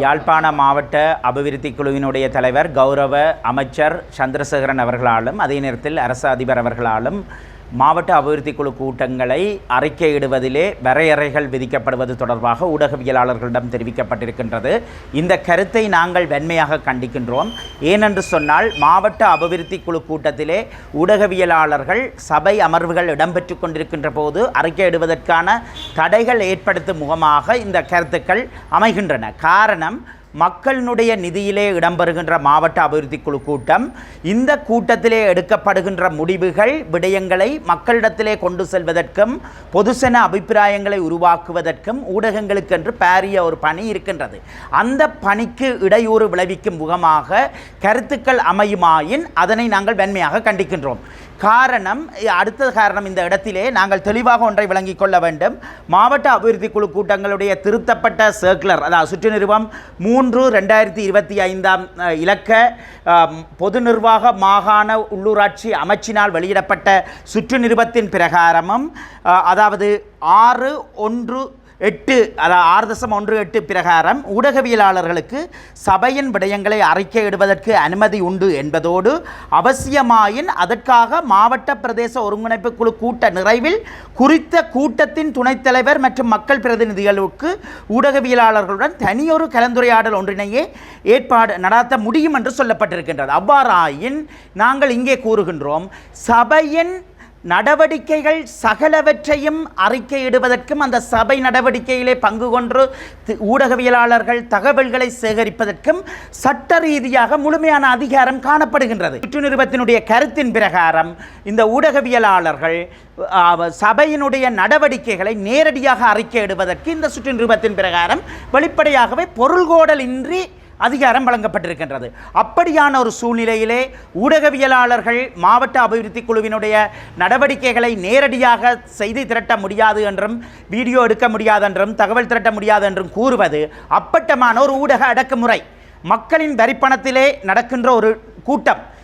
யாழ்ப்பாண மாவட்ட அபிவிருத்தி குழுவினுடைய தலைவர் கௌரவ அமைச்சர் சந்திரசேகரன் அவர்களாலும் அதே நேரத்தில் அரசு அதிபர் அவர்களாலும் மாவட்ட அபிவிருத்தி குழு கூட்டங்களை அறிக்கையிடுவதிலே வரையறைகள் விதிக்கப்படுவது தொடர்பாக ஊடகவியலாளர்களிடம் தெரிவிக்கப்பட்டிருக்கின்றது. இந்த கருத்தை நாங்கள் வன்மையாக கண்டிக்கின்றோம். ஏனென்று சொன்னால் மாவட்ட அபிவிருத்தி குழு கூட்டத்திலே ஊடகவியலாளர்கள் சபை அமர்வுகள் இடம்பெற்று கொண்டிருக்கின்ற போது அறிக்கையிடுவதற்கான தடைகள் ஏற்படுத்தும் முகமாக இந்த கருத்துக்கள் அமைகின்றன. காரணம், மக்களினுடைய நிதியிலே இடம்பெறுகின்ற மாவட்ட அபிவிருத்தி குழு கூட்டம், இந்த கூட்டத்திலே எடுக்கப்படுகின்ற முடிவுகள் விடயங்களை மக்களிடத்திலே கொண்டு செல்வதற்கும் பொதுசன அபிப்பிராயங்களை உருவாக்குவதற்கும் ஊடகங்களுக்கென்று பாரிய ஒரு பணி இருக்கின்றது. அந்த பணிக்கு இடையூறு விளைவிக்கும் முகமாக கருத்துக்கள் அமையுமாயின் அதனை நாங்கள் வன்மையாக கண்டிக்கின்றோம். அடுத்த காரணம், இந்த இடத்திலே நாங்கள் தெளிவாக ஒன்றை விளங்கிக் கொள்ள வேண்டும். மாவட்ட அபிவிருத்தி குழு கூட்டங்களுடைய திருத்தப்பட்ட சர்க்குலர், அதாவது சுற்று நிறுவம் 3/2025 இலக்க பொது நிர்வாக மாகாண உள்ளூராட்சி அமைச்சினால் வெளியிடப்பட்ட சுற்று நிறுவத்தின் பிரகாரமும், அதாவது 6.18 பிரகாரம் ஊடகவியலாளர்களுக்கு சபையின் விடயங்களை அறிக்கையிடுவதற்கு அனுமதி உண்டு என்பதோடு, அவசியமாயின் அதற்காக மாவட்ட பிரதேச ஒருங்கிணைப்பு குழு கூட்ட நிறைவில் குறித்த கூட்டத்தின் துணைத் தலைவர் மற்றும் மக்கள் பிரதிநிதிகளுக்கு ஊடகவியலாளர்களுடன் தனியொரு கலந்துரையாடல் ஒன்றினையே ஏற்பாடு நடாத்த முடியும் என்று சொல்லப்பட்டிருக்கின்றது. அவ்வாறாயின் நாங்கள் இங்கே கூறுகின்றோம், சபையின் நடவடிக்கைகள் சகலவற்றையும் அறிக்கையிடுவதற்கும் அந்த சபை நடவடிக்கையிலே பங்கு கொண்டு ஊடகவியலாளர்கள் தகவல்களை சேகரிப்பதற்கும் சட்ட ரீதியாக முழுமையான அதிகாரம் காணப்படுகின்றது. சுற்று நிறுவத்தினுடைய கருத்தின் பிரகாரம் இந்த ஊடகவியலாளர்கள் சபையினுடைய நடவடிக்கைகளை நேரடியாக அறிக்கையிடுவதற்கு இந்த சுற்று நிறுவத்தின் பிரகாரம் வெளிப்படையாகவே பொருள்கோடல் இன்றி அதிகாரம் வழங்கப்பட்டிருக்கின்றது. அப்படியான ஒரு சூழ்நிலையிலே ஊடகவியலாளர்கள் மாவட்ட அபிவிருத்தி குழுவினுடைய நடவடிக்கைகளை நேரடியாக செய்தி திரட்ட முடியாது என்றும், வீடியோ எடுக்க முடியாது என்றும், தகவல் திரட்ட முடியாது என்றும் கூறுவது அப்பட்டமான ஒரு ஊடக அடக்குமுறை. மக்களின் வரிப்பணத்திலே நடக்கின்ற ஒரு கூட்டம்,